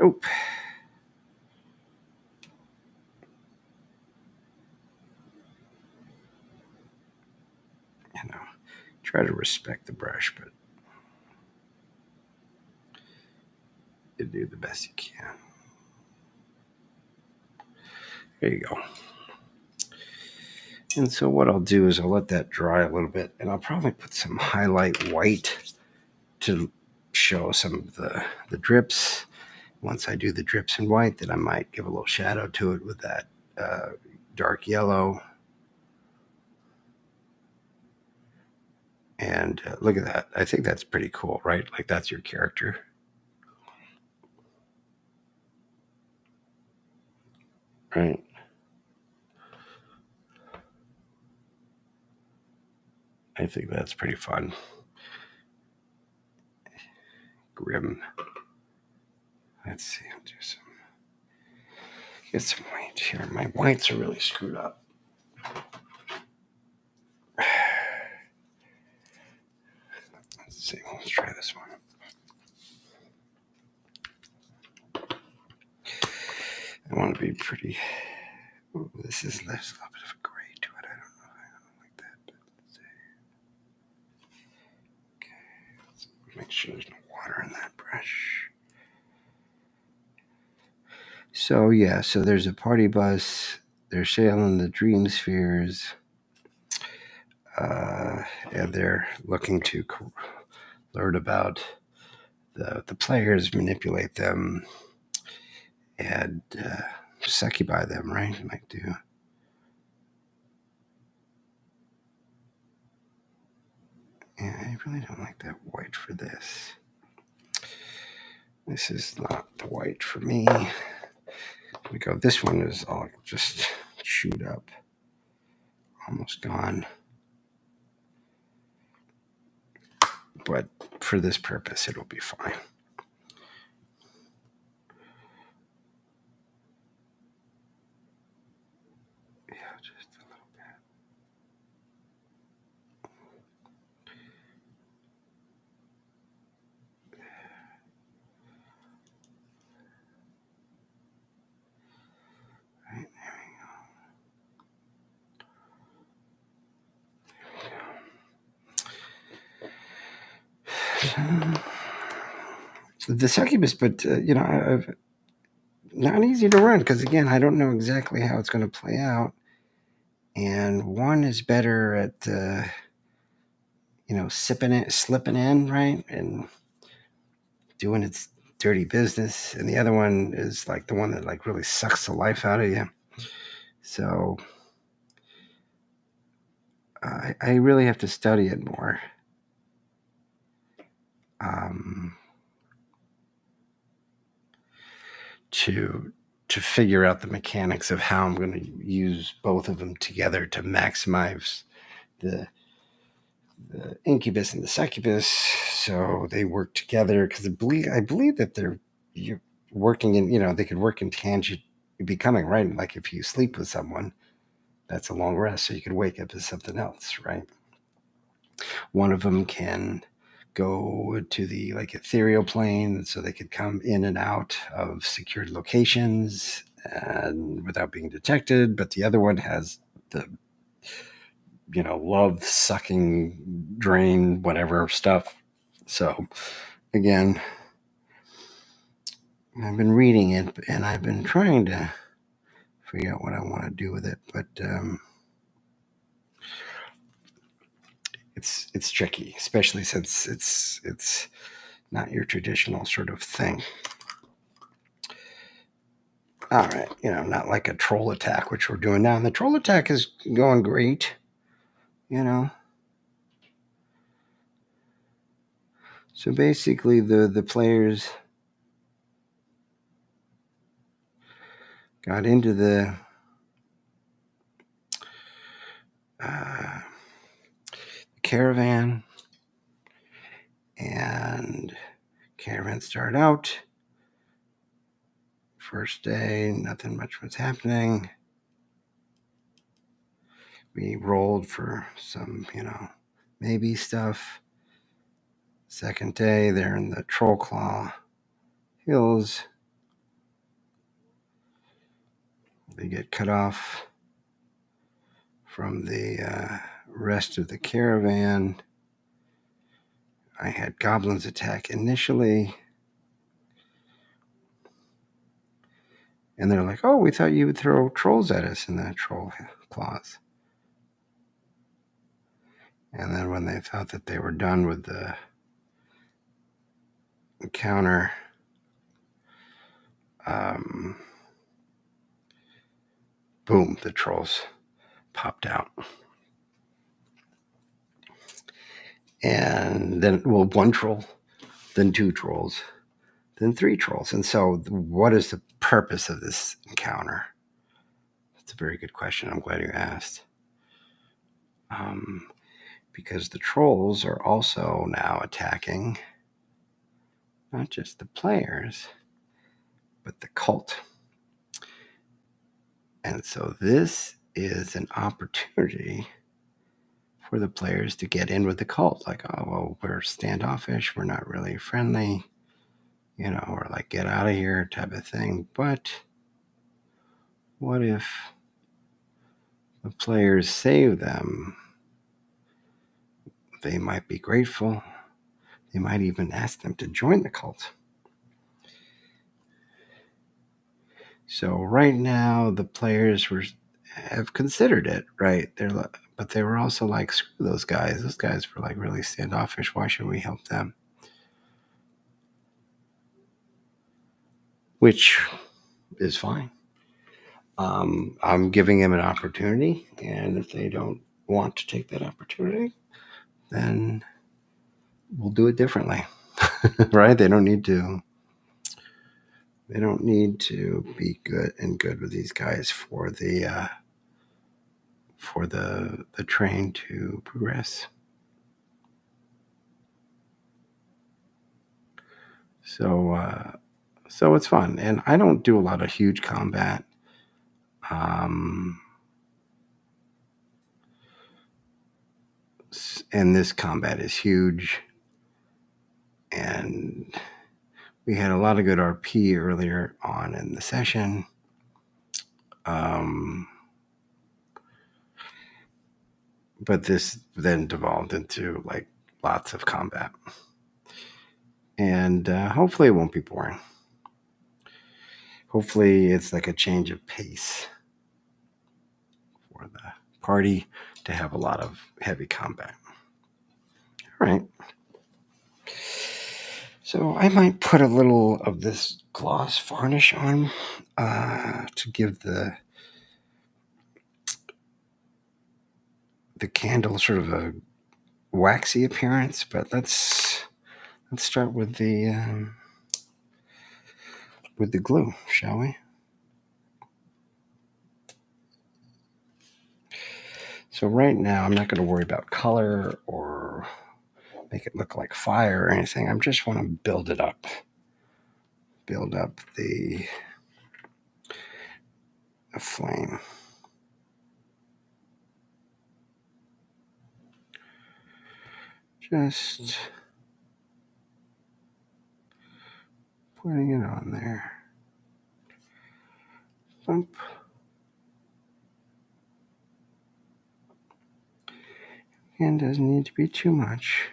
try to respect the brush, but you do the best you can. There you go. And so what I'll do is I'll let that dry a little bit, and I'll probably put some highlight white to show some of the drips. Once I do the drips in white, then I might give a little shadow to it with that dark yellow. And look at that. I think that's pretty cool, right? Like that's your character. Right. I think that's pretty fun. Grim. Let's see. I'll do some. Get some white here. My whites are really screwed up. Let's see. Let's try this one. I want to be pretty. Ooh, there's a little bit of a gray to Make sure there's no water in that brush. So yeah, so there's a party bus. They're sailing the dream spheres, and they're looking to learn about the players, manipulate them, and succuby them, right? Like do. Yeah, I really don't like that white for this. This is not the white for me. We go. This one is all just chewed up, almost gone. But for this purpose, it'll be fine. Yeah, just a little bit. Right, there we go. The succubus, but I've not easy to run because again, I don't know exactly how it's going to play out, and one is better at slipping in, right, and doing its dirty business, and the other one is like the one that like really sucks the life out of you. So I really have to study it more. Um, to figure out the mechanics of how I'm going to use both of them together to maximize the incubus and the succubus, so they work together. Because I believe that you're working in, they could work in tangent becoming, right? Like if you sleep with someone, that's a long rest, so you could wake up as something else, right? One of them can go to the like ethereal plane, so they could come in and out of secured locations and without being detected. But the other one has the love sucking drain whatever stuff. So again, I've been reading it and I've been trying to figure out what I want to do with it, but it's tricky, especially since it's not your traditional sort of thing. All right, not like a troll attack, which we're doing now. And the troll attack is going great, So basically, the players got into the caravan, and caravan started out. First day, nothing much was happening. We rolled for some, maybe stuff. Second day, they're in the Troll Claw Hills. They get cut off from the rest of the caravan. I had goblins attack initially. And they're like, oh, we thought you would throw trolls at us in the troll claws. And then when they thought that they were done with the encounter, boom, the trolls popped out. And then, one troll, then two trolls, then three trolls. And so what is the purpose of this encounter? That's a very good question. I'm glad you asked. Because the trolls are also now attacking not just the players, but the cult. And so this is an opportunity for the players to get in with the cult. Like, oh, well, we're standoffish. We're not really friendly. Or like, get out of here type of thing. But what if the players save them? They might be grateful. They might even ask them to join the cult. So right now, the players have considered it, right? But they were also like, screw those guys. Those guys were like really standoffish. Why should we help them? Which is fine. I'm giving them an opportunity, and if they don't want to take that opportunity, then we'll do it differently, right? They don't need to. They don't need to be good with these guys for the train to progress. So it's fun, and I don't do a lot of huge combat. And this combat is huge, and we had a lot of good RP earlier on in the session. But this then devolved into like lots of combat, and hopefully it won't be boring. Hopefully it's like a change of pace for the party to have a lot of heavy combat. All right. So I might put a little of this gloss varnish on to give the candle sort of a waxy appearance. But let's start with the glue, shall we? So right now I'm not going to worry about color or make it look like fire or anything. I just want to build it up. Build up the flame. Just putting it on there. Bump. And doesn't need to be too much.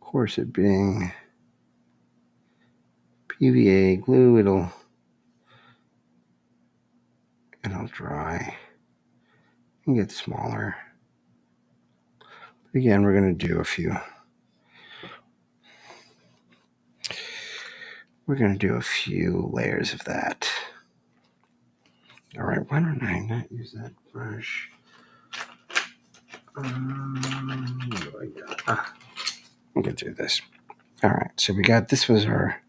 Of course, it being PVA glue, it'll dry and get smaller. But again, we're going to do a few. We're going to do a few layers of that. All right, why don't I not use that brush? What do I got? I'm going to do this. All right, so we got, this was our,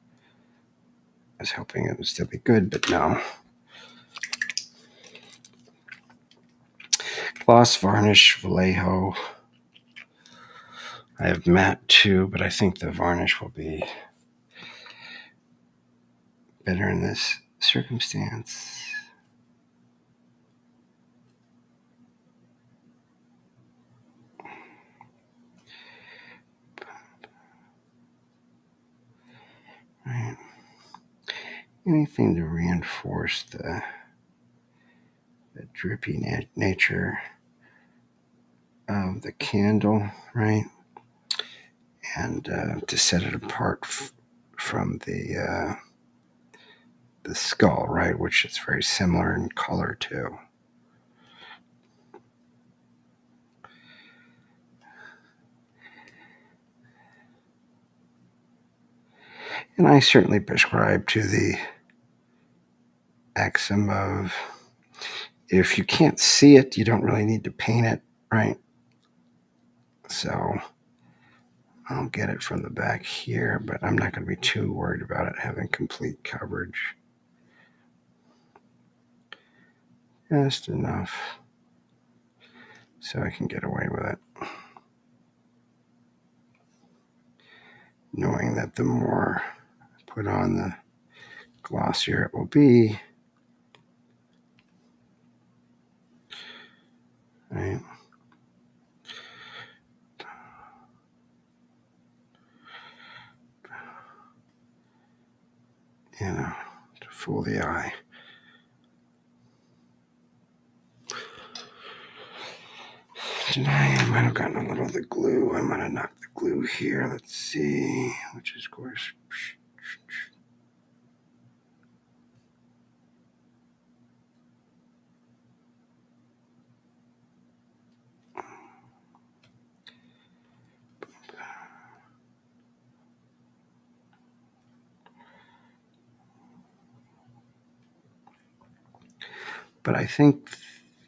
I was hoping it would still be good, but no. Gloss Varnish Vallejo. I have matte too, but I think the varnish will be better in this circumstance. Right. Anything to reinforce the drippy nature of the candle, right? And to set it apart from the skull, right? Which is very similar in color too. And I certainly prescribe to the axiom of, if you can't see it, you don't really need to paint it, right? So I'll get it from the back here, but I'm not going to be too worried about it having complete coverage. Just enough so I can get away with it. Knowing that the more I put on, the glossier it will be. Right? To fool the eye. I might have gotten a little of the glue. I might have knocked the glue here. Let's see, which is, of course. But I think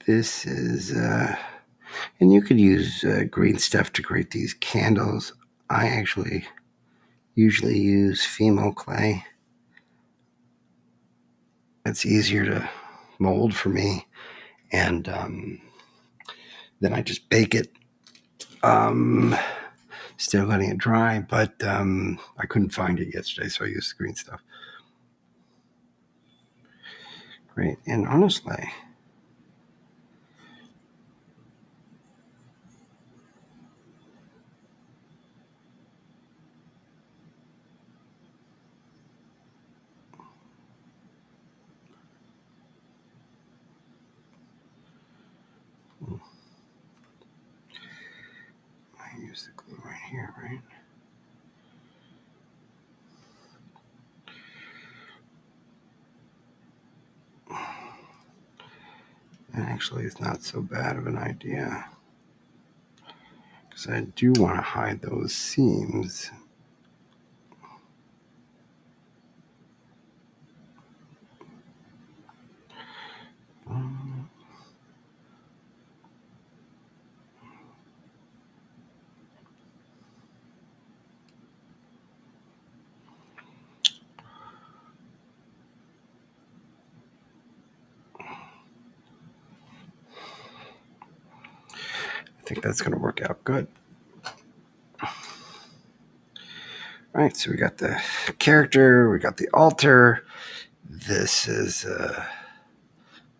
this is, and you could use green stuff to create these candles. I actually usually use Fimo clay. It's easier to mold for me, and then I just bake it. Still letting it dry, but I couldn't find it yesterday, so I used the green stuff. Great, and honestly, I use the glue right here, right? And actually, it's not so bad of an idea, because I do want to hide those seams. I think that's going to work out good. All right, so we got the character, we got the altar. This is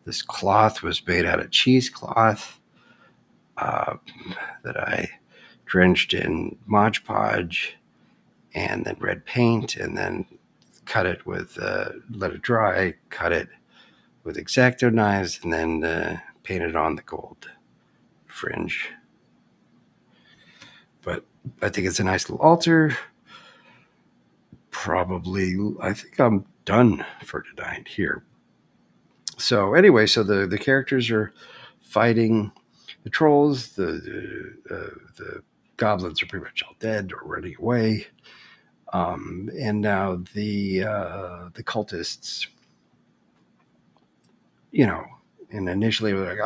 this cloth was made out of cheesecloth uh, that I drenched in Mod Podge and then red paint, and then cut it with let it dry, cut it with X-Acto knives, and then painted on the gold fringe. But I think it's a nice little altar. Probably, I think I'm done for tonight here. So anyway, so the characters are fighting the trolls. The goblins are pretty much all dead or running away. And now the cultists, you know, and initially we were like,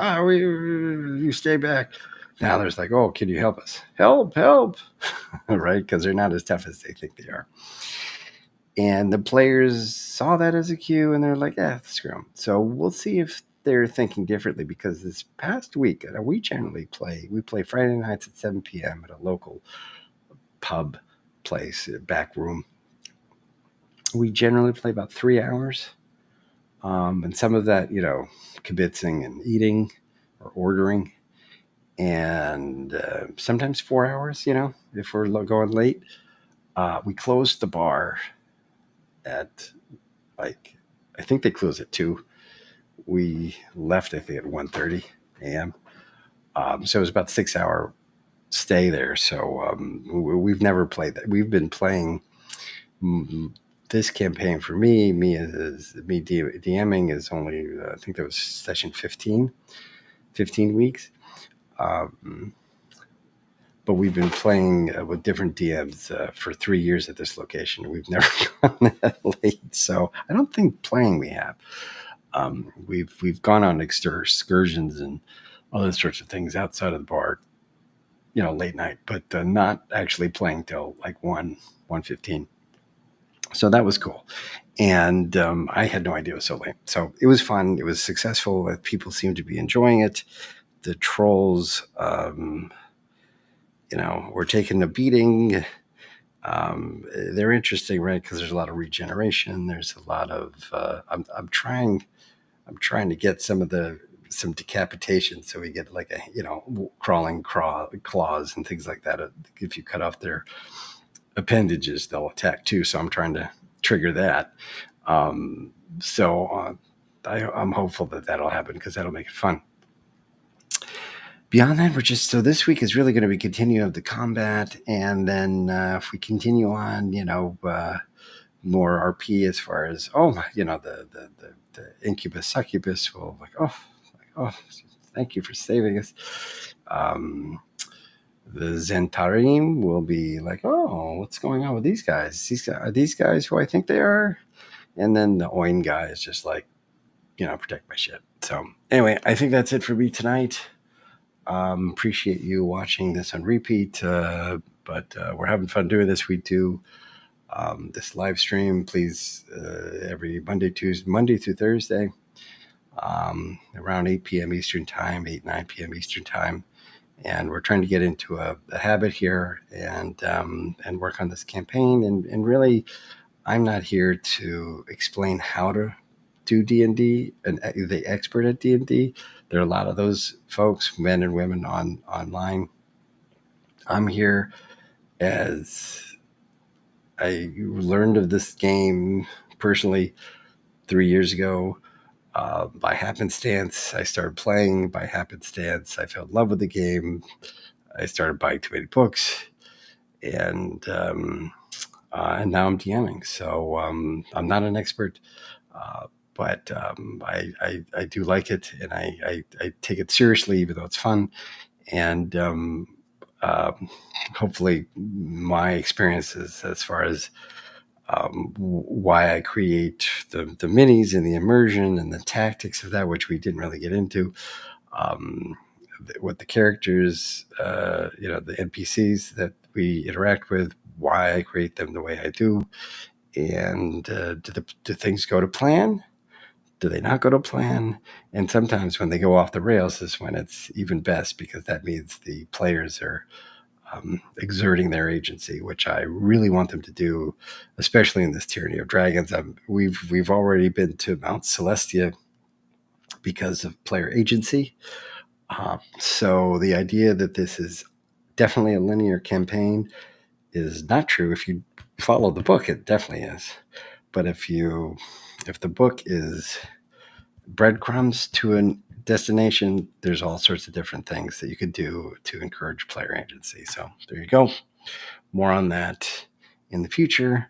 you stay back. Now there's like, oh, can you help us? Help, right? Because they're not as tough as they think they are. And the players saw that as a cue, and they're like, screw them. So we'll see if they're thinking differently, because this past week, we play Friday nights at 7 p.m. at a local pub place, back room. We generally play about 3 hours. And some of that, kibitzing and eating or ordering. And sometimes 4 hours, if we're going late. We closed the bar at, I think they close at 2. We left, I think, at 1:30 a.m. So it was about a 6-hour stay there. So we've never played that. We've been playing this campaign for me DMing is only, I think that was session 15 weeks. But we've been playing with different DMs for 3 years at this location. We've never gone that late. So I don't think playing we have. We've gone on excursions and other sorts of things outside of the bar, late night, but not actually playing till like 1:15. So that was cool. And I had no idea it was so late. So it was fun. It was successful. People seemed to be enjoying it. The trolls, were taking a beating. They're interesting, right? Because there's a lot of regeneration. There's a lot of. I'm trying to get some decapitation, so we get like crawling claws and things like that. If you cut off their appendages, they'll attack too. So I'm trying to trigger that. I'm hopeful that that'll happen, because that'll make it fun. beyond that, we're just so this week is really going to be continuing of the combat, and then if we continue on, more RP as far as the incubus succubus will like, thank you for saving us. The Zentarim will be like, oh, what's going on with these guys? Are these guys who I think they are? And then the Oin guy is just like, protect my shit. So anyway, I think that's it for me tonight. Appreciate you watching this on repeat, but we're having fun doing this. We do this live stream, please, every Monday through Thursday, around 8 p.m. Eastern Time, 9 p.m. Eastern Time. And we're trying to get into a habit here and work on this campaign. And really, I'm not here to explain how to do D&D and the expert at D&D. There are a lot of those folks, men and women online. I'm here as I learned of this game personally 3 years ago. By happenstance, I started playing. By happenstance, I fell in love with the game. I started buying too many books, and now I'm DMing. So I'm not an expert, but I do like it, and I take it seriously, even though it's fun. And uh, hopefully, my experiences as far as why I create the minis and the immersion and the tactics of that, which we didn't really get into. What the characters, the NPCs that we interact with, why I create them the way I do, and do things go to plan? Do they not go to plan? And sometimes when they go off the rails is when it's even best, because that means the players are exerting their agency, which I really want them to do, especially in this Tyranny of Dragons. We've already been to Mount Celestia because of player agency. So the idea that this is definitely a linear campaign is not true. If you follow the book, it definitely is. But if the book is breadcrumbs to a destination, there's all sorts of different things that you could do to encourage player agency. So there you go. More on that in the future.